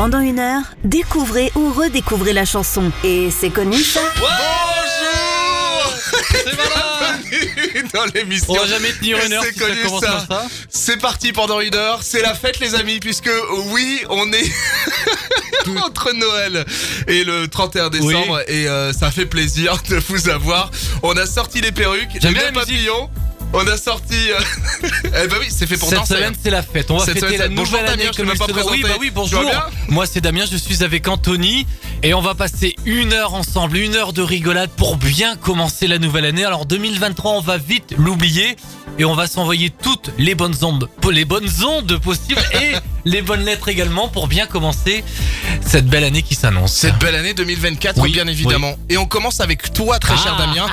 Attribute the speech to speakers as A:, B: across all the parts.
A: Pendant 1 heure, découvrez ou redécouvrez la chanson. Et c'est connu ça?
B: Bonjour.
C: C'est malin.
B: Bienvenue dans l'émission.
C: On va jamais tenir 1 heure
B: C'est
C: si ça
B: connu
C: commence
B: ça.
C: comme ça.
B: C'est parti pendant 1 heure. C'est la fête les amis, puisque oui, on est entre Noël et le 31 décembre et ça fait plaisir de vous avoir. On a sorti les perruques,
C: J'aime
B: les
C: bien la
B: papillons. On a sorti. Eh ben oui, c'est fait pour
C: Cette
B: danser.
C: semaine, c'est la fête. On va
B: Cette
C: fêter
B: semaine,
C: la
B: bonjour
C: nouvelle année
B: Damien, je t'ai
C: comme
B: même
C: il
B: pas
C: se doit.
B: présenté.
C: Oui,
B: Tu vas
C: bonjour.
B: bien ?
C: Moi, c'est Damien, je suis avec Anthony et on va passer 1 heure ensemble, 1 heure de rigolade pour bien commencer la nouvelle année. Alors 2023, on va vite l'oublier et on va s'envoyer toutes les bonnes ondes possibles et les bonnes lettres également pour bien commencer cette belle année qui s'annonce.
B: Cette belle année 2024,
C: Oui,
B: bien évidemment. Et on commence avec toi, très cher Damien.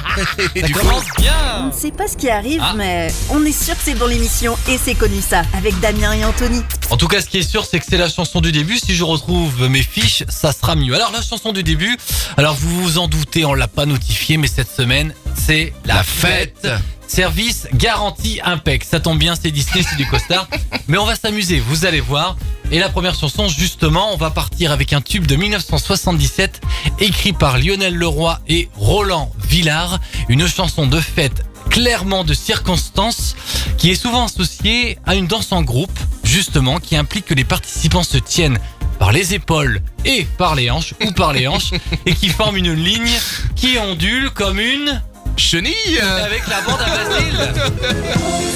B: Et
C: Ça
B: du coup,
C: commence
A: On
C: bien.
A: ne sait pas ce qui arrive,
C: Ah.
A: mais on est sûr que c'est dans l'émission Et c'est connu ça, avec Damien et Anthony.
C: En tout cas, ce qui est sûr, c'est que c'est la chanson du début. Si je retrouve mes fiches, ça sera mieux. Alors, la chanson du début, alors vous vous en doutez, on l'a pas notifié, mais cette semaine, c'est la fête. Service garantie impec. Ça tombe bien, c'est Disney, c'est du costard. Mais on va s'amuser, vous allez voir. Et la première chanson, justement, on va partir avec un tube de 1977, écrit par Lionel Leroy et Roland Villard. Une chanson de fête, clairement de circonstance, qui est souvent associée à une danse en groupe, justement, qui implique que les participants se tiennent par les épaules et par les hanches, ou par les hanches, et qui forment une ligne qui ondule comme une...
B: chenille.
C: avec la bande à Basile.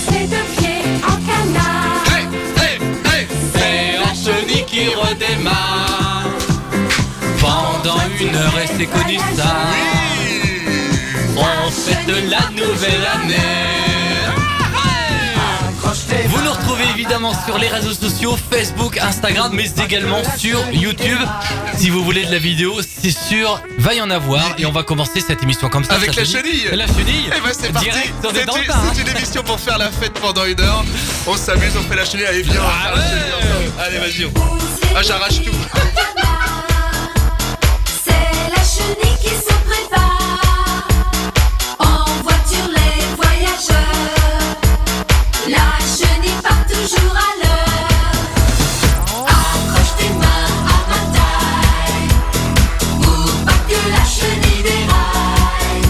D: C'est de pied en canard.
B: Hey, hey, hey.
C: C'est la chenille qui redémarre. Pendant 1 heure, et c'est connu ça. On fête la nouvelle année. Vous nous retrouvez évidemment sur les réseaux sociaux, Facebook, Instagram, mais également sur YouTube. Si vous voulez de la vidéo, c'est sûr, va y en avoir. Et on va commencer cette émission comme ça.
B: Avec
C: ça
B: la
C: te dit
B: chenille.
C: La chenille.
B: Eh ben c'est parti.
C: Direct, on est
B: C'est
C: dans le tas, hein.
B: une émission pour faire la fête pendant 1 heure. On s'amuse, on fait la chenille. Allez, viens. on va faire la chenille ensemble. Allez, vas-y. Ah, j'arrache tout.
D: C'est la chenille qui se prépare. En voiture, les voyageurs. La chenille part toujours à l'heure. Accroche tes mains à ma taille. Pour pas que la chenille déraille.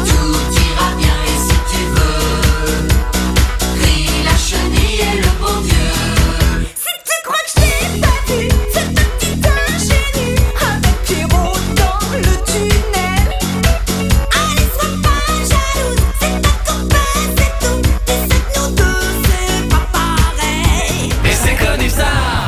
D: Tout ira bien et si tu veux, crie la chenille et le bon Dieu. Si tu crois que je t'ai pas vu, c'est un petit ingénu avec Pierrot dans le tunnel. Allez, sois pas jalouse, c'est ta copain, c'est tout. Et c'est nous deux, c'est pas pareil.
C: Et c'est connu ça.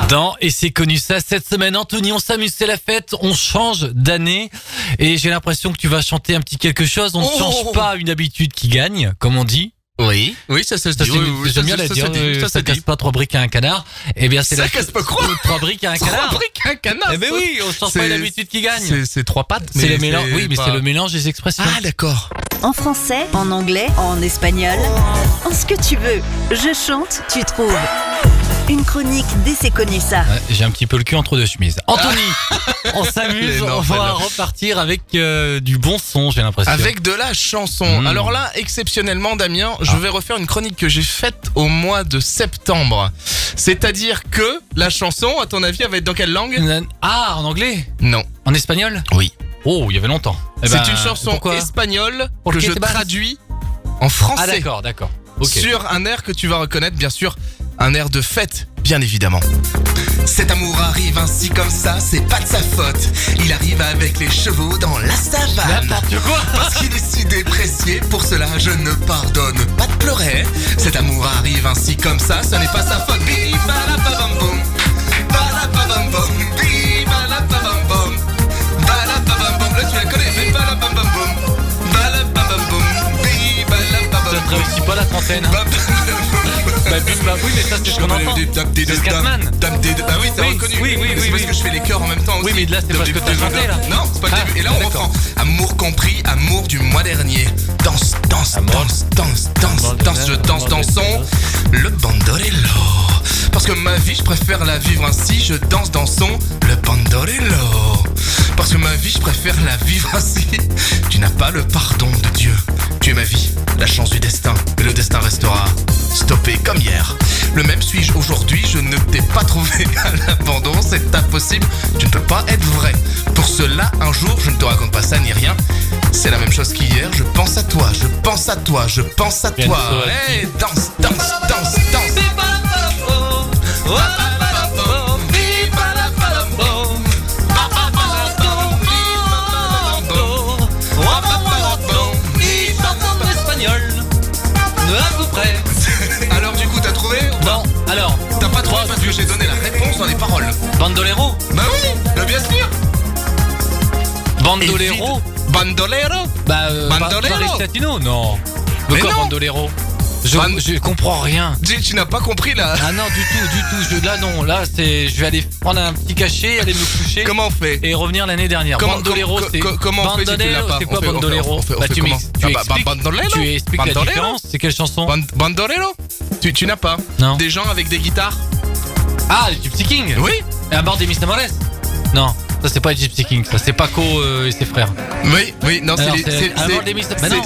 C: Dans Et c'est connu ça, cette semaine, Anthony, on s'amuse, c'est la fête, on change d'année. Et j'ai l'impression que tu vas chanter un petit quelque chose. On ne change pas une habitude qui gagne, comme on dit.
B: Oui, ça se
C: Ça,
B: dit.
C: j'aime bien la dire. Ça casse pas 3 briques à un canard. Eh bien, c'est
B: Ça
C: la
B: casse pas quoi
C: 3 briques à un canard.
B: 3 briques, un canard.
C: Eh ben oui, on change pas une habitude qui gagne.
B: C'est 3 pattes.
C: C'est le mélange.
B: c'est
C: Oui, mais
B: pas-
C: c'est le mélange des expressions.
B: Ah, d'accord.
A: En français, en anglais, en espagnol, en ce que tu veux. Je chante, tu trouves. Une chronique d'Et c'est connu ça.
C: Ouais, j'ai un petit peu le cul entre 2 chemises. Anthony, on s'amuse,
B: Mais non,
C: on va
B: celle-là.
C: repartir avec du bon son, j'ai l'impression.
B: Avec de la chanson.
C: Mmh.
B: Alors là, exceptionnellement, Damien, je vais refaire une chronique que j'ai faite au mois de septembre. C'est-à-dire que la chanson, à ton avis, elle va être dans quelle langue?
C: Ah, en anglais?
B: Non.
C: En espagnol?
B: Oui.
C: Oh, il y avait longtemps. Eh
B: C'est
C: ben,
B: une chanson
C: pourquoi
B: espagnole
C: Por
B: que
C: qué
B: je
C: te vas?
B: traduis en français.
C: Ah d'accord. Ok.
B: Sur un air que tu vas reconnaître, bien sûr, un air de fête, bien évidemment. Cet amour arrive ainsi comme ça, c'est pas de sa faute. Il arrive avec les chevaux dans la savane.
C: N'importe quoi.
B: Parce qu'il est si déprécié, pour cela je ne pardonne pas de pleurer. Cet amour arrive ainsi comme ça, ce n'est pas sa faute. Viva la babam boum, ba la babam boum, viva la babam boum, ba la babam boum. Là tu la connais, viva la babam boum, ba la babam boum, viva la babam
C: Ça
B: boum.
C: te réussit pas la trentaine. Hein. Oui, mais ça c'est ce qu'on entend. C'est Scatman.
B: Ah oui, t'as
C: Oui,
B: reconnu.
C: oui,
B: C'est parce
C: oui.
B: que je fais les chœurs en même temps aussi.
C: Oui, mais là, c'est pas ce que t'as chanté, là.
B: Non, c'est pas le
C: Ah,
B: début. Et là, on
C: d'accord.
B: reprend. Amour compris, amour du mois dernier. Danse, danse,
C: Amour.
B: danse, je danse, dansons. Le bandolero. Parce que ma vie, je préfère la vivre ainsi. Je danse, dansons. Le bandolero. Parce que ma vie, je préfère la vivre ainsi. Tu n'as pas le pardon de Dieu. Tu es ma vie, la chance du destin. Et le destin restera stoppé comme hier. Le même suis-je aujourd'hui, je ne t'ai pas trouvé à l'abandon, c'est impossible, tu ne peux pas être vrai. Pour cela, un jour, je ne te raconte pas ça ni rien. C'est la même chose qu'hier, je pense à toi, je pense à toi, je pense à toi. Hey, danse, danse, danse, danse.
C: À peu près.
B: Alors du coup, t'as trouvé ou pas?
C: Non, alors.
B: T'as pas trouvé parce que j'ai donné la réponse dans les paroles.
C: Bandolero.
B: Bah oui, bah bien sûr.
C: Bandolero.
B: Bandolero.
C: Bandolero. Paris Latino, non. De
B: Mais
C: quoi
B: non.
C: Bandolero? Je comprends rien.
B: Tu n'as pas compris là.
C: Ah non, du tout. Là non, là c'est, je vais aller prendre un petit cachet, aller me coucher.
B: Comment on fait?
C: Et revenir l'année dernière. Bandolero, c'est.
B: Comment on fait si tu l'as pas?
C: C'est quoi
B: On fait
C: Bandolero?
B: comment? Bandolero.
C: Tu expliques la
B: Bandolero.
C: différence. C'est quelle chanson?
B: Bandolero. Tu n'as pas?
C: Non.
B: Des gens avec des guitares?
C: Ah, les Gypsy King.
B: Oui.
C: Et à bord des Mr. Morales. Non, ça c'est pas les Gypsy King, ça c'est Paco et ses frères.
B: Oui, non,
C: Alors,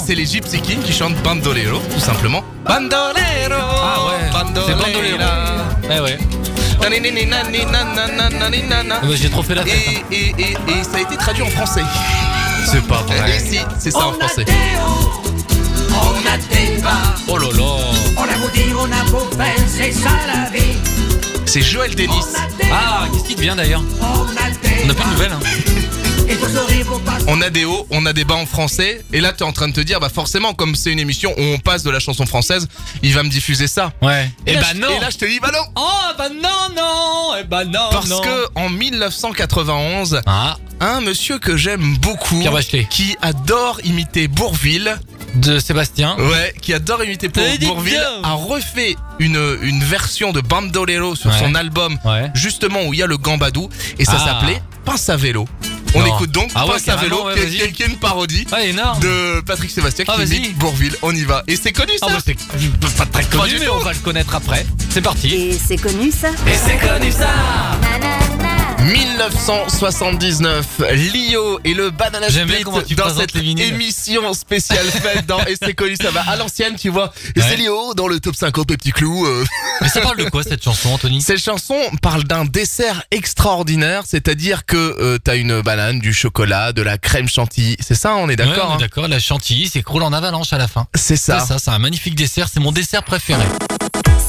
B: c'est les Gypsy Kings qui chantent Bandolero, tout simplement. Bandolero.
C: Ah ouais. C'est Bandolero. Eh ouais. J'ai trop fait la tête. Hein.
B: Et ça a été traduit en français.
C: C'est pas vrai.
B: Et si, c'est ça en français.
E: On a des bas,
C: Oh là là.
E: on a beau dire, on a beau faire, c'est ça la vie.
B: C'est Joël Denis.
C: Ah, qu'est-ce qui devient d'ailleurs? On n'a plus de nouvelles. Hein.
E: Et tout sourire pour pas.
B: On a des hauts, on a des bas en français. Et là, t'es en train de te dire, bah forcément, comme c'est une émission où on passe de la chanson française, il va me diffuser ça.
C: Ouais.
B: Et
C: bah
B: là,
C: non.
B: Et là, je te dis, bah non.
C: Oh bah non. Eh bah non.
B: Parce
C: non.
B: que en 1991,
C: Ah,
B: un monsieur que j'aime beaucoup,
C: Pierre Bachelet.
B: qui adore imiter Bourvil,
C: de Sébastien.
B: ouais, qui adore imiter Bourvil, a refait une version de Bandolero sur
C: Ouais.
B: son album,
C: Ouais.
B: justement où il y a le gambadou, et ça
C: Ah.
B: s'appelait Pince à vélo. On
C: Non.
B: écoute donc
C: Ah ouais,
B: Pince à vélo,
C: carrément, ouais,
B: qui
C: vas-y.
B: est une parodie
C: Ah, énorme.
B: de Patrick Sébastien
C: Ah,
B: qui
C: vas-y.
B: imite Bourvil. On y va. Et c'est connu ça.
C: Ah bah c'est pas très
B: Pas
C: connu,
B: du
C: mais
B: tout.
C: on va le connaître après. C'est parti.
A: Et c'est connu ça?
C: Et c'est connu ça.
B: 1979, Lio et le Banana
C: J'aime bien
B: Split
C: comment tu
B: dans
C: présentes
B: cette
C: les vinyles.
B: émission spéciale faite dans Et c'est connu, ça va à l'ancienne, tu vois. Et
C: Ouais.
B: c'est Lio dans le top 50 Petit Clou.
C: Mais ça parle de quoi cette chanson, Anthony?
B: Cette chanson parle d'un dessert extraordinaire, c'est-à-dire que t'as une banane, du chocolat, de la crème chantilly. C'est ça, on est
C: Ouais,
B: d'accord?
C: on est
B: Hein
C: d'accord, la chantilly s'écroule en avalanche à la fin.
B: C'est ça.
C: C'est ça, c'est un magnifique dessert, c'est mon dessert préféré.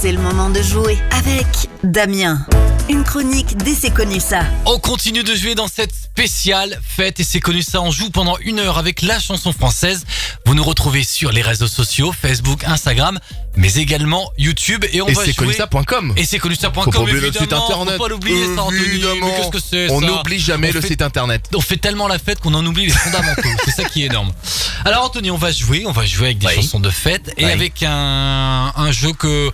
A: C'est le moment de jouer avec Damien. Une chronique dès c'est connu ça.
C: On continue de jouer dans cette spéciale fête et c'est connu ça, on joue pendant 1 heure avec la chanson française. Vous nous retrouvez sur les réseaux sociaux, Facebook, Instagram, mais également YouTube et on
B: Et
C: va
B: c'est
C: jouer.
B: connu ça.com.
C: Et c'est connu
B: Faut pas
C: ça.com
B: oublier le site
C: évidemment,
B: internet.
C: faut pas l'oublier ça, Anthony.
B: Évidemment.
C: Mais qu'est-ce que c'est
B: On
C: ça?
B: n'oublie jamais
C: On
B: le
C: fait-
B: site internet.
C: On fait tellement la fête qu'on en oublie les fondamentaux. C'est ça qui est énorme. Alors Anthony, on va jouer avec des
B: Oui.
C: chansons de fête et
B: Oui.
C: avec un jeu que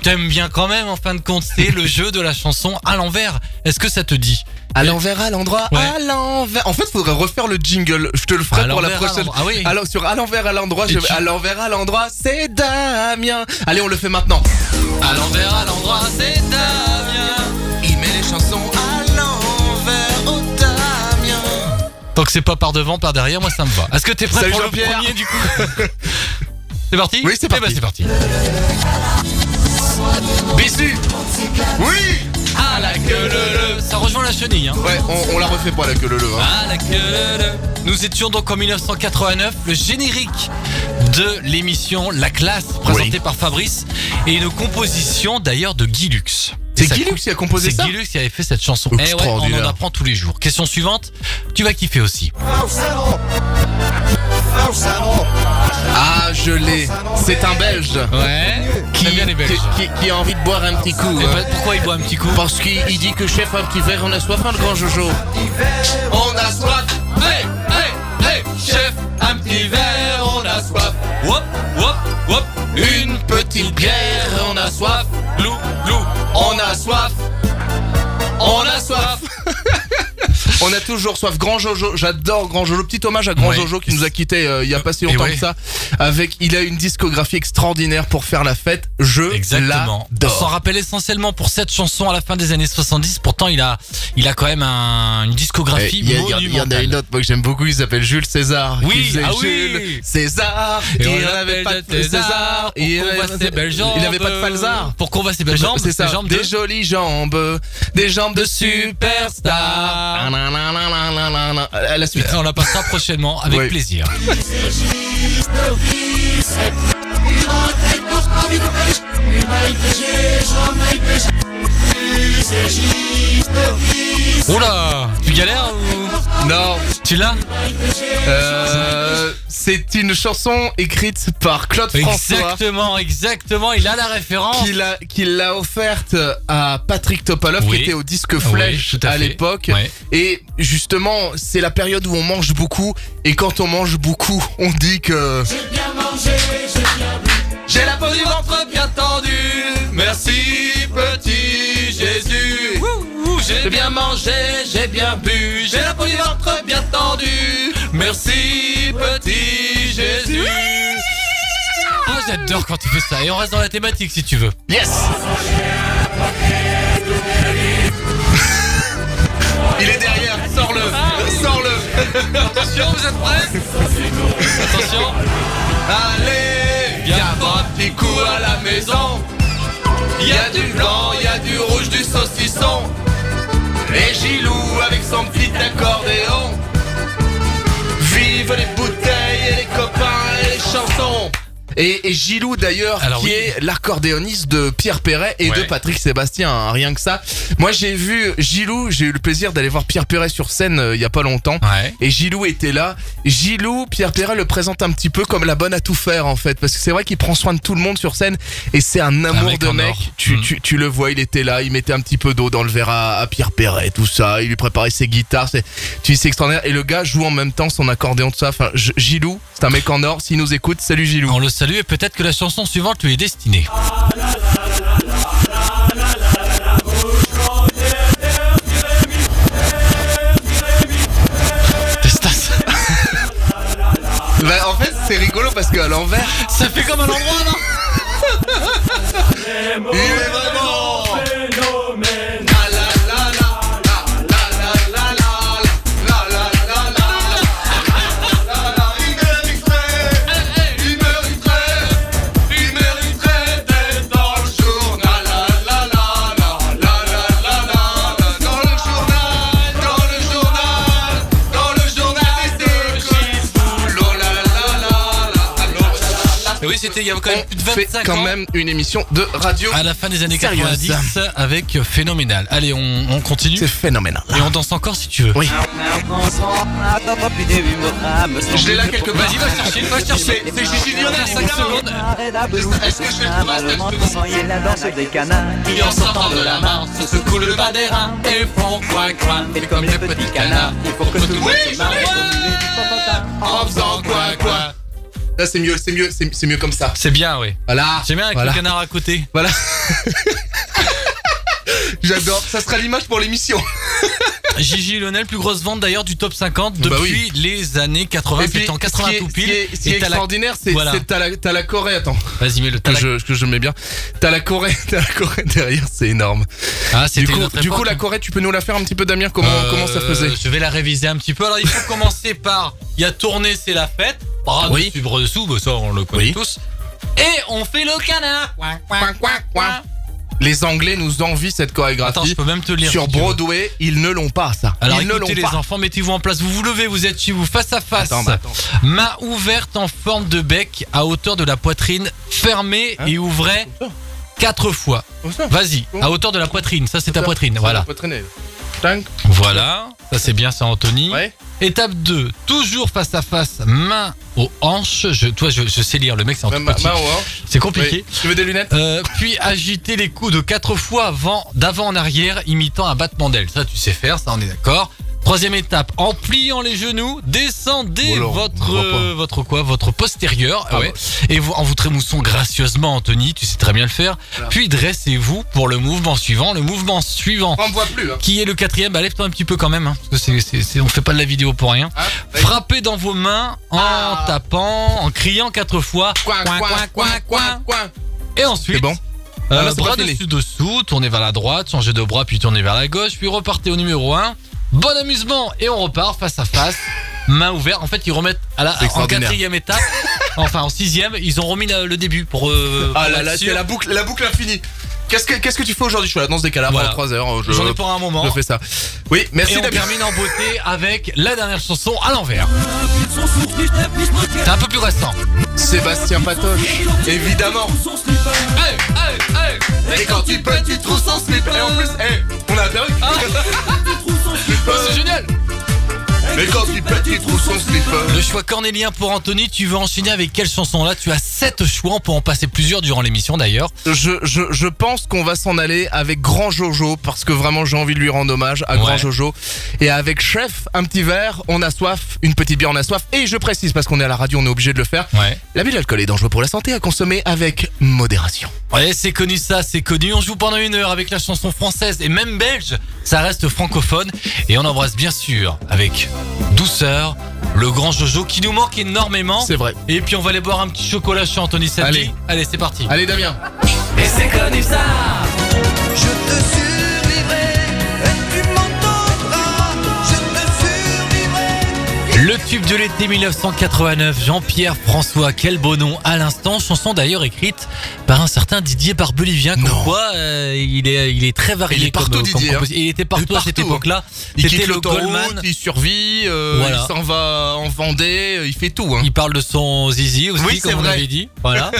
C: t'aimes bien quand même en fin de compte, c'est le jeu de la chanson à l'envers. Est-ce que ça te dit?
B: À l'envers, à l'endroit,
C: Ouais.
B: à l'envers. En fait, faudrait refaire le jingle. Je te le ferai
C: À
B: pour la
C: l'envers, à
B: prochaine.
C: l'endroit. Ah oui.
B: Alors, sur à l'envers, à l'endroit,
C: Et tu-
B: à l'envers, à l'endroit, c'est Damien. Allez, on le fait maintenant.
C: À l'envers, à l'endroit, c'est Damien.
B: Il met les chansons à l'envers, oh Damien.
C: Tant que c'est pas par devant, par derrière, moi ça me va. Est-ce que t'es prêt
B: Salut
C: pour le
B: Jean-Pierre.
C: premier du coup? C'est parti?
B: Oui, c'est
C: Eh ben,
B: parti.
C: c'est parti.
B: Bissu. Oui.
C: À la queue le. Ça rejoint la chenille, hein.
B: Ouais, on la refait pas la queue le hein.
C: À la queue le. Nous étions donc en 1989, le générique de l'émission La Classe, présentée
B: Oui.
C: par Fabrice, et une composition d'ailleurs de Guy Lux.
B: C'est
C: Et ça
B: Guy
C: co-
B: Lux qui a composé ça?
C: C'est Guy Lux qui avait fait cette chanson. Eh ouais, on
B: Extraordinaire.
C: en apprend tous les jours. Question suivante, tu vas kiffer aussi.
B: Ah, je l'ai. C'est un Belge
C: Ouais. J'aime bien les Belges.
B: qui a envie de boire un petit coup.
C: Et bah, pourquoi il boit un petit coup?
B: Parce qu'il dit que chef, un petit verre, on a soif, hein, le grand Jojo.
C: On a soif. Hey, hey, hey, chef, un petit verre, on a soif. Wop, wop, wop. Une petite bière, on a soif. Glou, glou, on a soif. On a soif.
B: On a toujours soif. Grand Jojo, j'adore Grand Jojo. Petit hommage à Grand
C: Ouais.
B: Jojo qui nous a quittés il y a pas si longtemps
C: ouais.
B: que ça. Il a une discographie extraordinaire pour faire la fête.
C: Exactement. On s'en
B: l'adore.
C: rappelle essentiellement pour cette chanson à la fin des années 70. Pourtant, il a quand même une discographie
B: Il y en a
C: monumentale.
B: une autre moi, que j'aime beaucoup, il s'appelle Jules César.
C: Oui,
B: Qui faisait
C: ah
B: Jules
C: oui.
B: César.
C: Et on
B: il
C: l'appelle
B: n'avait pas de
C: César.
B: Il
C: Pour qu'on voit ses belles jambes.
B: il avait pas de falzar.
C: Pour qu'on voit ses belles jambes.
B: C'est ça,
C: ses jambes
B: des
C: de...
B: jolies jambes, des jambes de superstar.
C: superstar.
B: À la suite.
C: On la passera prochainement avec
B: Oui.
C: plaisir. Oula, tu galères ou
B: Non,
C: tu l'as?
B: c'est une chanson écrite par Claude François
C: Exactement, il a la référence.
B: qui l'a offerte à Patrick Topalov
C: Oui.
B: qui était au disque Flèche
C: Oui, tout à
B: à
C: fait.
B: l'époque.
C: Ouais.
B: Et justement, c'est la période où on mange beaucoup. Et quand on mange beaucoup, on dit que j'ai la peau du ventre bien tendue. Merci petit Jésus. J'ai bien mangé, j'ai bien bu. J'ai la peau du ventre bien tendue. Merci petit Jésus.
C: Ah, j'adore quand tu fais ça. Et on reste dans la thématique si tu veux.
B: Yes. Il est derrière, sors-le, sors-le.
C: Attention, vous êtes prêts? Attention.
B: Allez, viens boire un petit coup à la maison. Il y a du blanc, il y a du rouge, du saucisson. Et Gilou avec son petit accordéon. Vive les bouteilles et les copains et les chansons. Et Gilou d'ailleurs,
C: Alors
B: qui
C: oui.
B: est l'accordéoniste de Pierre Perret et de
C: Ouais.
B: Patrick Sébastien, hein, rien que ça. Moi j'ai vu Gilou, j'ai eu le plaisir d'aller voir Pierre Perret sur scène il y a pas longtemps.
C: Ouais.
B: Et Gilou était là. Gilou, Pierre Perret le présente un petit peu comme la bonne à tout faire en fait. Parce que c'est vrai qu'il prend soin de tout le monde sur scène. Et c'est un amour
C: mec
B: de
C: en
B: mec.
C: or.
B: Tu le vois, il était là. Il mettait un petit peu d'eau dans le verre à Pierre Perret, tout ça. Il lui préparait ses guitares. C'est extraordinaire. Et le gars joue en même temps son accordéon, tout ça. Enfin, Gilou, c'est un mec en or. S'il nous écoute, salut Gilou.
C: On le salue et peut-être que la chanson suivante lui est destinée. Testas.
B: Bah, en fait, c'est rigolo parce qu'à l'envers,
C: Ça fait comme à l'endroit, non?
B: il est vraiment. La la la la la la la la la la la la la. Il mériterait d'être dans le journal. La la la la la la la la. Dans le journal des Chisboulots. La la la la la.
C: Et oui, c'était il y a quand même plus de
B: On fait
C: 25
B: quand
C: ans.
B: même une émission de radio.
C: À la fin des années
B: Sérieuse.
C: 90 avec Phénoménal. Allez, on continue.
B: C'est phénoménal.
C: Et on danse encore si tu veux.
B: Oui. Je l'ai là quelque part.
C: Vas-y, va chercher, va chercher.
B: C'est Gigi Lionel,
C: 5 secondes.
B: Est-ce que je vais
F: la danse des canards
C: Et en sortant de la mare, se secouent le bas des reins et font coin coin. Et comme les petits canards,
F: il faut que tout le monde se marre.
B: en faisant quoi. Là c'est mieux comme ça.
C: C'est bien, oui.
B: Voilà.
C: J'aime bien avec
B: Voilà.
C: le canard à côté.
B: Voilà. J'adore. Ça sera l'image pour l'émission.
C: Gigi Lionel, plus grosse vente d'ailleurs du top 50 depuis
B: Bah oui.
C: les années 80. C'était en 80 tout pile.
B: Ce qui est
C: Et t'as la-
B: extraordinaire, c'est
C: Voilà.
B: t'as la Corée. Attends,
C: Vas-y, mets le
B: que je mets bien. T'as la Corée derrière, c'est énorme.
C: Ah, c'était
B: Du
C: une
B: coup,
C: autre
B: du coup,
C: époque.
B: la Corée, tu peux nous la faire un petit peu, Damien? Comment ça faisait?
C: Je vais la réviser un petit peu. Alors, il faut commencer par. Il y a tourné, c'est la fête. Bras
B: Oui.
C: dessus, bras dessous, bah, ça on le connaît
B: Oui.
C: tous. Et on fait le canard.
B: Coin, coin, coin. Les Anglais nous envient cette chorégraphie.
C: Attends, je peux même te lire.
B: Sur
C: si tu veux.
B: Broadway, ils ne l'ont pas, ça.
C: Alors
B: ils ne
C: écoutez
B: l'ont
C: les
B: pas.
C: enfants, mettez-vous en place, vous levez, vous êtes chez vous, face à face.
B: Attends.
C: Main ouverte en forme de bec à hauteur de la poitrine, fermée
B: Hein
C: et ouvrez 4 fois.
B: Comme ça.
C: Vas-y, à hauteur de la poitrine, ça c'est ta poitrine, voilà.
B: La poitrine. Tank.
C: Voilà, ça c'est bien, c'est Anthony.
B: Ouais.
C: Étape 2, toujours face à face, main aux hanches. Je sais lire, le mec c'est en tout
B: Main
C: petit.
B: au hanche.
C: C'est compliqué.
B: Oui. Tu veux des lunettes?
C: Puis agiter les coudes 4 fois d'avant en arrière, imitant un battement d'aile. Ça tu sais faire, ça on est d'accord. Troisième étape, en pliant les genoux, descendez votre postérieur, et en vous trémoussant gracieusement, Anthony, tu sais très bien le faire. Voilà. Puis dressez-vous pour le mouvement suivant. Le mouvement suivant,
B: on me voit plus. Hein.
C: Qui est le quatrième. Bah, lève-toi un petit peu quand même, hein, parce que on fait pas de la vidéo pour rien. Ah, frappez dans vos mains en tapant, en criant 4 fois.
B: Coin.
C: Et ensuite.
B: C'est bon.
C: Bras dessous, tournez vers la droite, changez de bras, puis tournez vers la gauche, puis repartez au numéro 1. Bon amusement, et on repart face à face, main ouverte. En fait, ils remettent en quatrième étape, enfin en sixième, ils ont remis le début pour.
B: C'est la boucle infinie. Qu'est-ce que tu fais aujourd'hui? Je fais la danse des calabres pendant 3 heures.
C: J'en ai pour un moment.
B: Je fais ça. Oui, merci.
C: Et on termine en beauté avec la dernière chanson à l'envers. C'est un peu plus récent.
B: Sébastien Patoche, évidemment. Et quand tu peux, tu trouves son slip. Et en plus, on a la perruque.
C: C'est génial.
B: Mais quand tu peux, tu trouves son slip.
C: Le choix cornélien pour Anthony, tu veux enchaîner avec quelle chanson là? Tu as 7 choix, on peut en passer plusieurs durant l'émission d'ailleurs.
B: Je pense qu'on va s'en aller avec Grand Jojo, parce que vraiment j'ai envie de lui rendre hommage à Grand Jojo. Et avec Chef, un petit verre, on a soif, une petite bière, on a soif. Et je précise, parce qu'on est à la radio, on est obligé de le faire. L'abus d'alcool est dangereux pour la santé, à consommer avec modération.
C: Ouais, c'est connu ça, c'est connu. On joue pendant 1 heure avec la chanson française et même belge, ça reste francophone. Et on embrasse bien sûr avec douceur le Grand Jojo qui nous manque énormément.
B: C'est vrai.
C: Et puis on va aller boire un petit chocolat chez Anthony Samedi. Allez, c'est parti.
B: Allez Damien.
E: Et c'est connu ça. Je te survivrai et tu m'entendras. Je te survivrai.
C: Le tube de l'été 1989, Jean-Pierre François, quel beau nom à l'instant. Chanson d'ailleurs écrite par un certain Didier Barbelivien. Comme quoi, il est très varié.
B: Il est partout, Didier.
C: Il était partout à cette époque-là.
B: Il quitte le Goldman, il survit, il s'en va en Vendée, il fait tout. Hein.
C: Il parle de son zizi aussi, comme on avait dit. Voilà.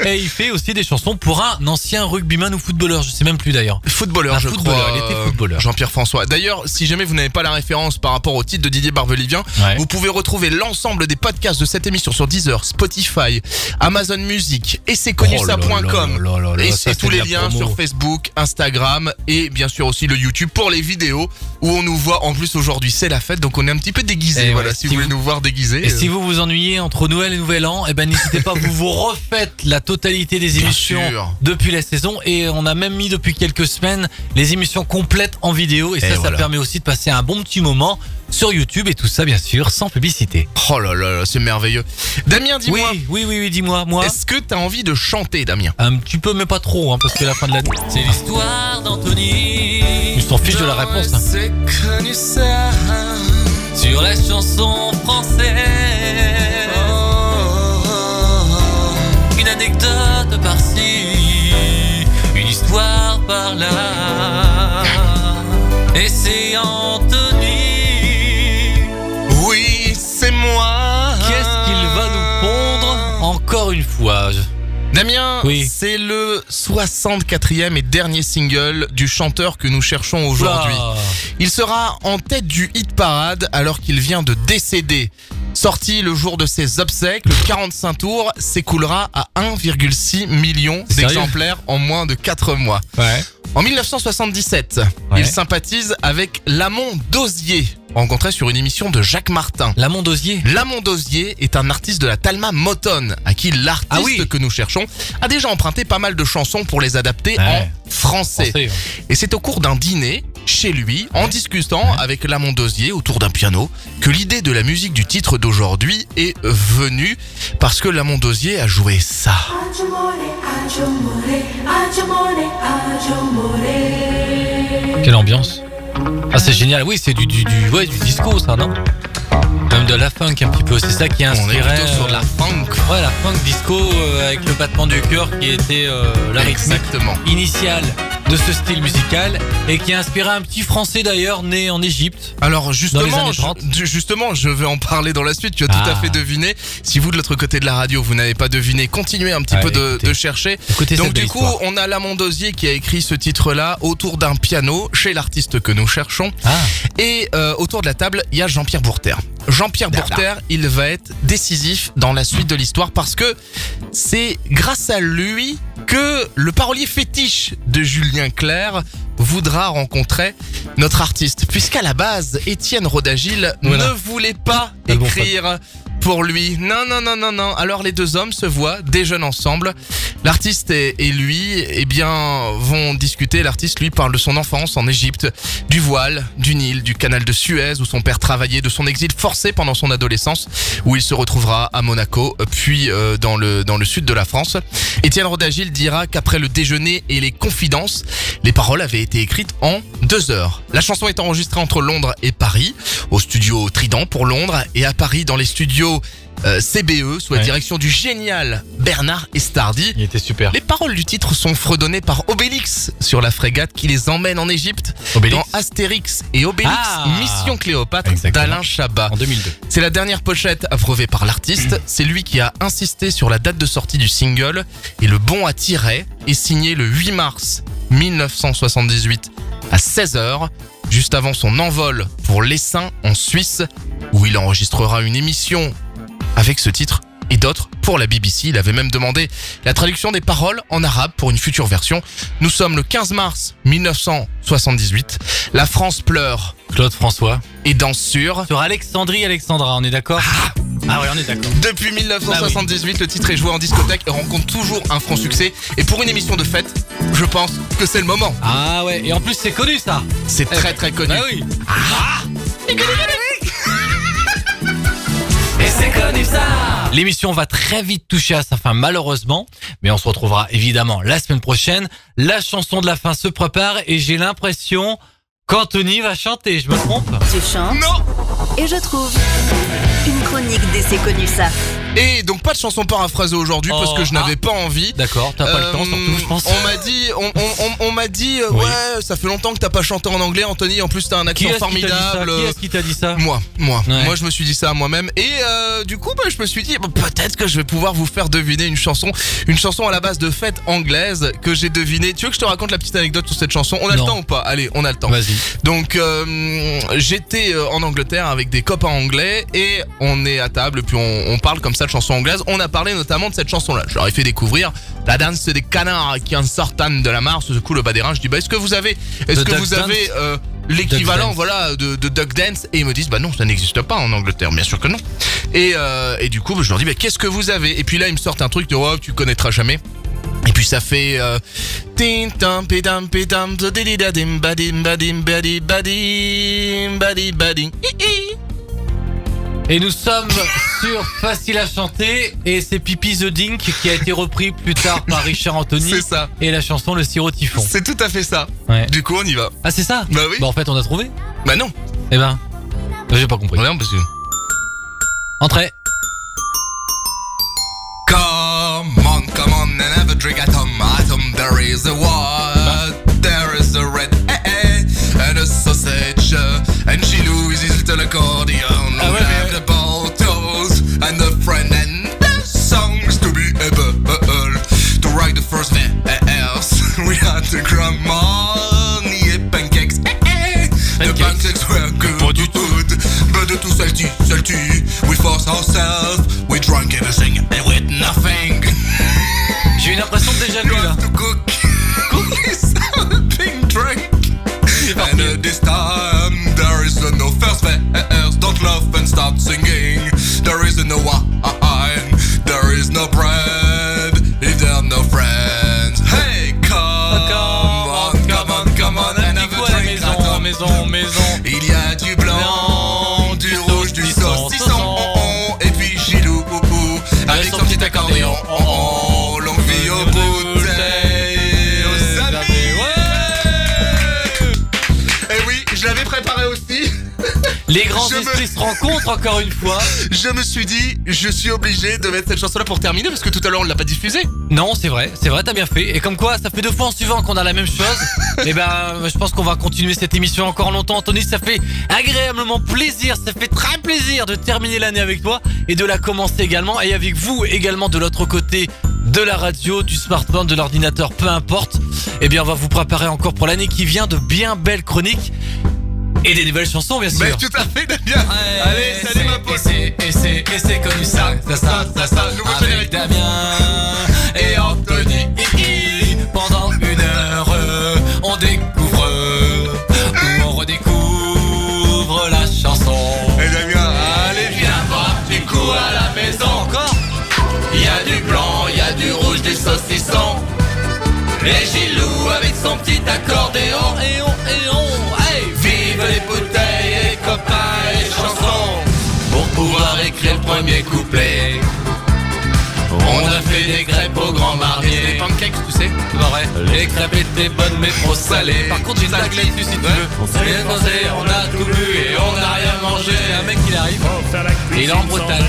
C: Et il fait aussi des chansons pour un ancien rugbyman ou footballeur, je sais même plus d'ailleurs.
B: Footballeur, je crois.
C: Il était footballeur.
B: Jean-Pierre François. D'ailleurs, si jamais vous n'avez pas la référence par rapport au titre de Didier Barbelivien, vous pouvez retrouver l'ensemble des podcasts de cette émission sur Deezer, Spotify, Amazon Music et c'est connu ça.com. Et c'est tous les liens sur Facebook, Instagram et bien sûr aussi le YouTube pour les vidéos où on nous voit. En plus aujourd'hui c'est la fête, donc on est un petit peu déguisés. Voilà, si vous voulez nous voir déguisés.
C: Et si vous vous ennuyez entre Noël et Nouvel An, n'hésitez pas, vous refaites la totalité des émissions depuis la saison et on a même mis depuis quelques semaines les émissions complètes en vidéo et ça permet aussi de passer un bon petit moment sur YouTube et tout ça bien sûr sans publicité.
B: Oh là là, c'est merveilleux. Damien, dis-moi.
C: Oui, dis-moi. Moi.
B: Est-ce que t'as envie de chanter, Damien?
C: Un petit peu, mais pas trop, hein, parce que la fin de la... C'est l'histoire d'Anthony. Ils s'en fichent de la réponse. Hein.
B: C'est connu ça.
C: Sur la chanson française. Une anecdote par-ci, une histoire par-là. Et c'est Anthony.
B: Oui, c'est moi.
C: Qu'est-ce qu'il va nous pondre encore une fois?
B: Damien, c'est le 64e et dernier single du chanteur que nous cherchons aujourd'hui. Il sera en tête du hit parade alors qu'il vient de décéder. Sorti le jour de ses obsèques, le 45 tours s'écoulera à 1,6 million d'exemplaires en moins de 4 mois. En 1977, il sympathise avec Lamont Dosier, rencontré sur une émission de Jacques Martin.
C: Lamont Dosier
B: est un artiste de la Talma Motown, à qui l'artiste que nous cherchons a déjà emprunté pas mal de chansons pour les adapter en français. Et c'est au cours d'un dîner chez lui, en discutant avec Lamont Dosier autour d'un piano, que l'idée de la musique du titre d'aujourd'hui est venue, parce que Lamont Dosier a joué ça.
C: Quelle ambiance. Ah, c'est génial. Oui, c'est du disco ça, non? Même de la funk un petit peu, c'est ça qui a inspiré.
B: On est plutôt sur de la funk.
C: Ouais, la funk disco avec le battement du cœur qui était la rythmique initiale de ce style musical et qui a inspiré un petit Français d'ailleurs né en Égypte.
B: Alors justement, je vais en parler dans la suite. Tu as tout à fait deviné. Si vous de l'autre côté de la radio vous n'avez pas deviné, continuez un petit peu de chercher. Donc du coup, on a Lamont Dosier qui a écrit ce titre-là autour d'un piano chez l'artiste que nous cherchons. Et autour de la table, il y a Jean-Pierre Bourter. Jean-Pierre Bourter, il va être décisif dans la suite de l'histoire parce que c'est grâce à lui que le parolier fétiche de Julien Clerc voudra rencontrer notre artiste. Puisqu'à la base, Étienne Rodagil
C: Voilà.
B: ne voulait pas
C: Ah bon,
B: écrire pour lui. Non. Alors les deux hommes se voient, déjeunent ensemble. L'artiste et lui, eh bien, vont discuter. L'artiste, lui, parle de son enfance en Égypte, du voile, du Nil, du canal de Suez où son père travaillait, de son exil forcé pendant son adolescence, où il se retrouvera à Monaco, puis dans le sud de la France. Étienne Rodagil dira qu'après le déjeuner et les confidences, les paroles avaient été écrites en 2 heures. La chanson est enregistrée entre Londres et Paris, au studio Trident pour Londres, et à Paris dans les studios CBE, sous la
C: Ouais.
B: direction du génial Bernard Estardi.
C: Il était super.
B: Les paroles du titre sont fredonnées par Obélix sur la frégate qui les emmène en Égypte
C: Obélix.
B: dans Astérix et Obélix Mission Cléopâtre
C: Exactement.
B: d'Alain Chabat.
C: En 2002.
B: C'est la dernière pochette approuvée par l'artiste. C'est lui qui a insisté sur la date de sortie du single et le bon à tirer est signé le 8 mars 1978 à 16h, juste avant son envol pour l'Essin en Suisse, où il enregistrera une émission avec ce titre et d'autres pour la BBC. Il avait même demandé la traduction des paroles en arabe pour une future version. Nous sommes le 15 mars 1978. La France pleure
C: Claude François.
B: et danse sur.
C: Sur Alexandrie, Alexandra, on est d'accord? Ah ouais, on est d'accord.
B: Depuis 1978, le titre est joué en discothèque et rencontre toujours un franc succès. Et pour une émission de fête, je pense que c'est le moment.
C: Ah ouais, et en plus c'est connu ça.
B: C'est très très connu.
C: Ah oui. Et c'est connu ça. L'émission va très vite toucher à sa fin malheureusement, mais on se retrouvera évidemment la semaine prochaine. La chanson de la fin se prépare et j'ai l'impression qu'Anthony va chanter, je me trompe?
A: Tu chantes
B: Non.
A: et je trouve une chronique d'essais connus ça.
B: Et donc pas de chanson paraphrasée aujourd'hui parce que je n'avais pas envie.
C: D'accord, t'as pas le temps surtout, je pense.
B: On m'a dit
C: Oui.
B: ouais, ça fait longtemps que t'as pas chanté en anglais, Anthony. En plus t'as un accent formidable.
C: Qui est-ce qui t'a dit ça?
B: Moi,
C: Ouais.
B: je me suis dit ça à moi-même et du coup, je me suis dit peut-être que je vais pouvoir vous faire deviner une chanson à la base de fête anglaise que j'ai devinée. Tu veux que je te raconte la petite anecdote sur cette chanson? On a
C: Non.
B: le temps ou pas? Allez, on a le temps.
C: Vas-y.
B: Donc j'étais en Angleterre avec des copains anglais et on est à table et puis on parle comme ça de chansons anglaises. On a parlé notamment de cette chanson-là. Je leur ai fait découvrir la danse des canards qui en sortent de la mare. Ce coup le bas des reins. Je dis est-ce que vous avez l'équivalent
C: Duck
B: de Duck Dance? Et ils me disent non, ça n'existe pas en Angleterre. Bien sûr que non. Et du coup je leur dis qu'est-ce que vous avez? Et puis là ils me sortent un truc de tu connaîtras jamais. Et puis ça fait tin tam pidam pidam dodidadim badim badim badi badim badi badi.
C: Et nous sommes sur Facile à chanter et c'est Pipi the Dink qui a été repris plus tard par Richard Anthony.
B: C'est ça.
C: Et la chanson Le Sirop Typhon.
B: C'est tout à fait ça.
C: Ouais.
B: Du coup on y va.
C: Ah c'est ça?
B: Bah oui.
C: Bah en fait on a trouvé.
B: Bah non.
C: Eh ben, j'ai pas compris.
B: Non parce que.
C: Entrez.
B: Come on and have a drink atom. There is a what? There is a red and a sausage. And she loses little accordion.
C: Ah ouais,
B: We have the bottles and the friend and the songs to be able to write the first verse. We had the grandma, the pancakes. The pancakes were good.
C: Pas du tout.
B: But the too salty. We forced ourselves. We drank everything and with nothing.
C: J'ai une impression de déjà vu là.
B: To cook something drink. And this time there is no first verse. Don't laugh and start singing. There is no wine. There is no bread. If there are no friends. Hey, come on and have a drink.
C: Maison.
B: Il y a du blanc, du rouge, du saucisson. Et puis Gilou avec son petit accordéon. Longue vie aux bouteilles, aux amis. Et oui, je l'avais préparé aussi.
C: Les grands esprits se rencontrent encore une fois.
B: Je me suis dit, je suis obligé de mettre cette chanson-là pour terminer parce que tout à l'heure on l'a pas diffusée.
C: Non, c'est vrai, t'as bien fait. Et comme quoi, ça fait 2 fois en suivant qu'on a la même chose. Et ben, je pense qu'on va continuer cette émission encore longtemps. Anthony, ça fait agréablement plaisir, ça fait très plaisir de terminer l'année avec toi et de la commencer également. Et avec vous également de l'autre côté de la radio, du smartphone, de l'ordinateur, peu importe. Eh bien, on va vous préparer encore pour l'année qui vient de bien belles chroniques. Et des nouvelles chansons, bien sûr.
B: Mais tout à fait, Damien. Allez, salut ma pote.
C: Et c'est connu ça,
B: nouveau
C: avec
B: générique.
C: Damien et Anthony. Pendant 1 heure, on découvre Et Gilou avec son petit accordéon. Et on, hey.
B: Vive les bouteilles, et copains et chansons.
C: Pour pouvoir écrire le premier couplet, on a fait des crêpes au Grand Marnier.
B: Des pancakes, tu sais.
C: C'est pas vrai. Les crêpes étaient bonnes mais trop salées. Par contre j'ai une blague là-dessus si tu veux. On s'est dansé, on a tout bu et on n'a rien mangé. Un mec il arrive et il est en Bretagne.